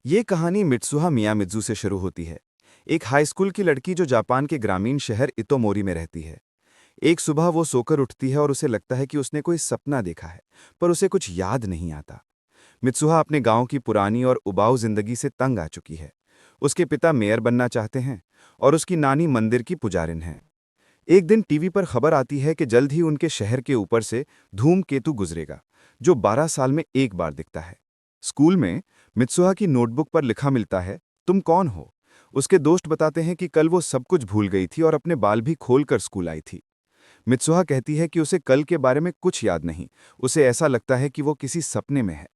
ये कहानी मित्सुहा मियामित्जू से शुरू होती है। एक हाई स्कूल की लड़की जो जापान के ग्रामीण शहर इतोमोरी में रहती है। एक सुबह वो सोकर उठती है और उसे लगता है कि उसने कोई सपना देखा है, पर उसे कुछ याद नहीं आता। मित्सुहा अपने गांव की पुरानी और उबाऊ जिंदगी से तंग आ चुकी है। उसके पिता मेयर बनना चाहते हैं और उसकी नानी मंदिर की पुजारिन हैं। एक दिन टीवी पर खबर आती है कि जल्द ही उनके शहर के ऊपर से धूमकेतु गुजरेगा, जो 12 साल में एक बार दिखता है। स्कूल में मित्सुहा की नोटबुक पर लिखा मिलता है, तुम कौन हो? उसके दोस्त बताते हैं कि कल वो सब कुछ भूल गई थी और अपने बाल भी खोलकर स्कूल आई थी। मित्सुहा कहती है कि उसे कल के बारे में कुछ याद नहीं। उसे ऐसा लगता है कि वो किसी सपने में है।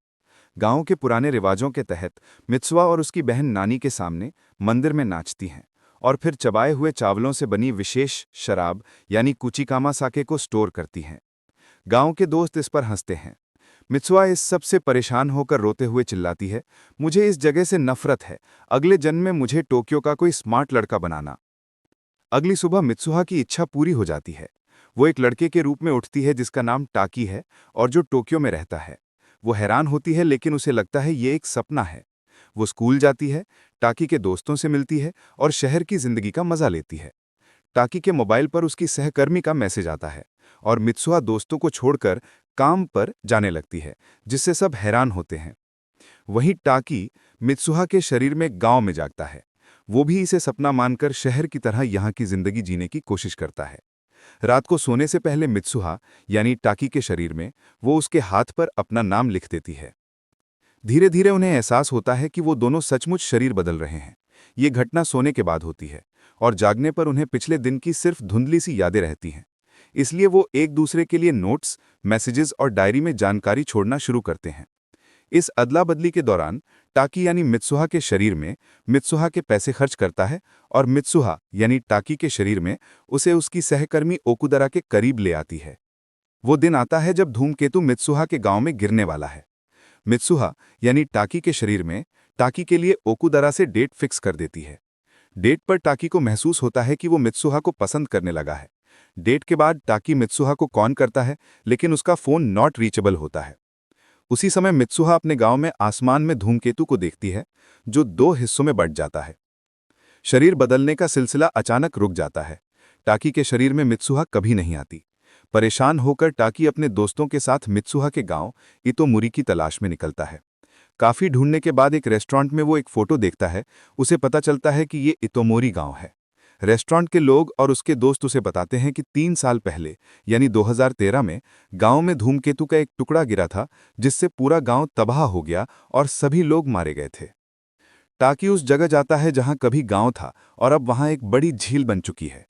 गांव के पुराने रिवाजों के तहत मित्सुआ और उसकी बहन नानी के सामने मंदिर में नाचती हैं और फिर चबाए हुए चावलों से बनी विशेष शराब यानी कुचिकामा साके को स्टोर करती हैं। गांव के दोस्त इस पर हंसते हैं। मित्सुआ इस सब से परेशान होकर रोते हुए चिल्लाती है, मुझे इस जगह से नफरत है। अगले जन्म में मुझे टोक्यो का कोई स्मार्ट लड़का बनाना। अगली सुबह मित्सुहा की इच्छा पूरी हो जाती है। वो एक लड़के के रूप में उठती है जिसका नाम टाकी है और जो टोक्यो में रहता है। वो हैरान होती है, लेकिन उसे लगता है ये एक सपना है। वो स्कूल जाती है, टाकी के दोस्तों से मिलती है और शहर की जिंदगी का मजा लेती है। टाकी के मोबाइल पर उसकी सहकर्मी का मैसेज आता है और मित्सुहा दोस्तों को छोड़कर काम पर जाने लगती है, जिससे सब हैरान होते हैं। वहीं टाकी मित्सुहा के शरीर में गांव में जागता है। वो भी इसे सपना मानकर शहर की तरह यहाँ की जिंदगी जीने की कोशिश करता है। रात को सोने से पहले मित्सुहा यानी टाकी के शरीर में वो उसके हाथ पर अपना नाम लिख देती है। धीरे धीरे उन्हें एहसास होता है कि वो दोनों सचमुच शरीर बदल रहे हैं। ये घटना सोने के बाद होती है और जागने पर उन्हें पिछले दिन की सिर्फ धुंधली सी यादें रहती हैं। इसलिए वो एक दूसरे के लिए नोट्स, मैसेजेस और डायरी में जानकारी छोड़ना शुरू करते हैं। इस अदला बदली के दौरान टाकी यानी मित्सुहा के शरीर में मित्सुहा के पैसे खर्च करता है और मित्सुहा यानी टाकी के शरीर में उसे उसकी सहकर्मी ओकुदरा के करीब ले आती है। वो दिन आता है जब धूमकेतु मित्सुहा के गांव में गिरने वाला है। मित्सुहा यानी टाकी के शरीर में टाकी के लिए ओकुदरा से डेट फिक्स कर देती है। डेट पर टाकी को महसूस होता है कि वो मित्सुहा को पसंद करने लगा है। डेट के बाद टाकी मित्सुहा को कॉल करता है, लेकिन उसका फोन नॉट रीचेबल होता है। उसी समय मित्सुहा अपने गांव में आसमान में धूमकेतु को देखती है, जो दो हिस्सों में बंट जाता है। शरीर बदलने का सिलसिला अचानक रुक जाता है। टाकी के शरीर में मित्सुहा कभी नहीं आती। परेशान होकर टाकी अपने दोस्तों के साथ मित्सुहा के गांव इतोमुरी की तलाश में निकलता है। काफी ढूंढने के बाद एक रेस्टोरेंट में वो एक फोटो देखता है। उसे पता चलता है कि ये इतोमोरी गांव है। रेस्टोरेंट के लोग और उसके दोस्त उसे बताते हैं कि 3 साल पहले यानी 2013 में गांव में धूमकेतु का एक टुकड़ा गिरा था, जिससे पूरा गांव तबाह हो गया और सभी लोग मारे गए थे। टाकी उस जगह जाता है जहां कभी गांव था और अब वहां एक बड़ी झील बन चुकी है।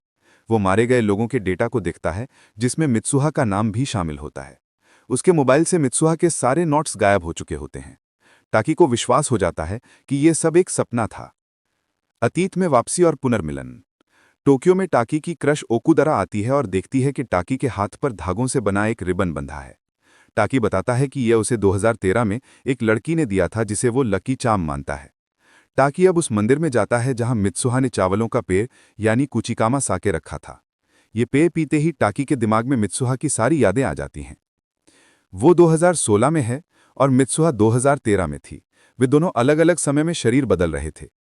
वो मारे गए लोगों के डेटा को देखता है, जिसमें मित्सुहा का नाम भी शामिल होता है। उसके मोबाइल से मित्सुहा के सारे नोट्स गायब हो चुके होते हैं। टाकी को विश्वास हो जाता है कि ये सब एक सपना था। अतीत में वापसी और पुनर्मिलन। टोक्यो में टाकी की क्रश ओकुदरा आती है और देखती है कि टाकी के हाथ पर धागों से बना एक रिबन बंधा है। टाकी बताता है कि यह उसे 2013 में एक लड़की ने दिया था, जिसे वो लकी चार्म मानता है। टाकी अब उस मंदिर में जाता है जहां मित्सुहा ने चावलों का पेय यानी कुचिकामा साके रखा था। ये पेय पीते ही टाकी के दिमाग में मित्सुहा की सारी यादें आ जाती हैं। वो 2016 में है और मित्सुहा 2013 में थी। वे दोनों अलग अलग समय में शरीर बदल रहे थे।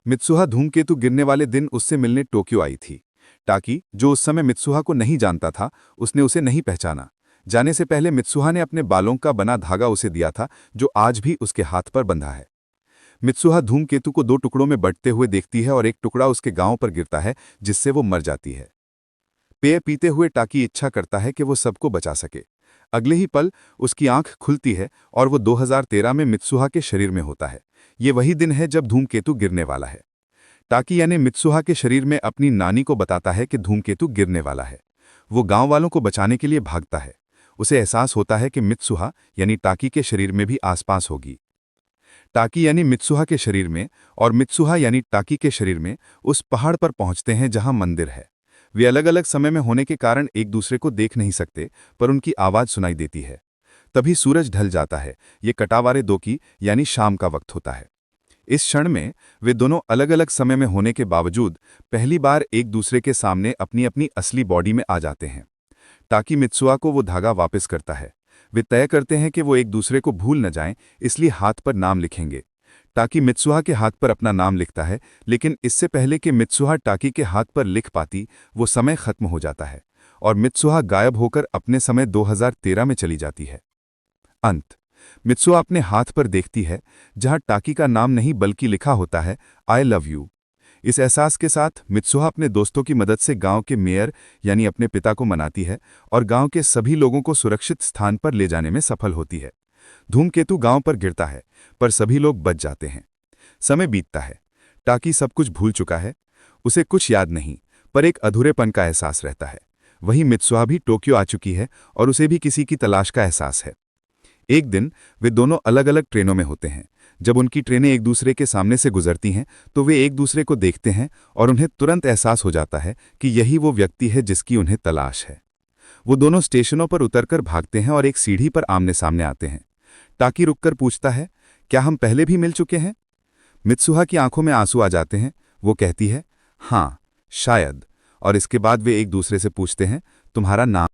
मित्सुहा धूमकेतु गिरने वाले दिन उससे मिलने टोक्यो आई थी। टाकी, जो उस समय मित्सुहा को नहीं जानता था, उसने उसे नहीं पहचाना। जाने से पहले मित्सुहा ने अपने बालों का बना धागा उसे दिया था, जो आज भी उसके हाथ पर बंधा है। मित्सुहा धूमकेतु को दो टुकड़ों में बंटते हुए देखती है और एक टुकड़ा उसके गांव पर गिरता है, जिससे वो मर जाती है। पेय पीते हुए टाकी इच्छा करता है कि वो सबको बचा सके। अगले ही पल उसकी आंख खुलती है और वो 2013 में मित्सुहा के शरीर में होता है। ये वही दिन है जब धूमकेतु गिरने वाला है। टाकी यानी मित्सुहा के शरीर में अपनी नानी को बताता है कि धूमकेतु गिरने वाला है। वो गांव वालों को बचाने के लिए भागता है। उसे एहसास होता है कि मित्सुहा यानी टाकी के शरीर में भी आसपास होगी। टाकी यानी मित्सुहा के शरीर में और मित्सुहा यानी टाकी के शरीर में उस पहाड़ पर पहुंचते हैं जहां मंदिर है। वे अलग अलग समय में होने के कारण एक दूसरे को देख नहीं सकते, पर उनकी आवाज सुनाई देती है। तभी सूरज ढल जाता है। ये कटावारे दो की यानी शाम का वक्त होता है। इस क्षण में वे दोनों अलग अलग समय में होने के बावजूद पहली बार एक दूसरे के सामने अपनी अपनी असली बॉडी में आ जाते हैं। टाकी मित्सुआ को वो धागा वापस करता है। वे तय करते हैं कि वो एक दूसरे को भूल न जाएं, इसलिए हाथ पर नाम लिखेंगे। टाकी मित्सुहा के हाथ पर अपना नाम लिखता है, लेकिन इससे पहले कि मित्सुहा टाकी के हाथ पर लिख पाती, वो समय खत्म हो जाता है और मित्सुहा गायब होकर अपने समय 2013 में चली जाती है। अंत। मित्सुहा अपने हाथ पर देखती है, जहां टाकी का नाम नहीं बल्कि लिखा होता है, आई लव यू। इस एहसास के साथ मित्सुहा अपने दोस्तों की मदद से गांव के मेयर यानी अपने पिता को मनाती है और गांव के सभी लोगों को सुरक्षित स्थान पर ले जाने में सफल होती है। धूमकेतु गांव पर गिरता है, पर सभी लोग बच जाते हैं। समय बीतता है। टाकी सब कुछ भूल चुका है। उसे कुछ याद नहीं, पर एक अधूरेपन का एहसास रहता है। वहीं मित्सुहा भी टोक्यो आ चुकी है और उसे भी किसी की तलाश का एहसास है। एक दिन वे दोनों अलग अलग ट्रेनों में होते हैं। जब उनकी ट्रेनें एक दूसरे के सामने से गुजरती हैं तो वे एक दूसरे को देखते हैं और उन्हें तुरंत एहसास हो जाता है कि यही वो व्यक्ति है जिसकी उन्हें तलाश है। वो दोनों स्टेशनों पर उतरकर भागते हैं और एक सीढ़ी पर आमने सामने आते हैं। टाकी रुककर पूछता है, क्या हम पहले भी मिल चुके हैं? मित्सुहा की आंखों में आंसू आ जाते हैं। वो कहती है, हाँ शायद। और इसके बाद वे एक दूसरे से पूछते हैं, तुम्हारा नाम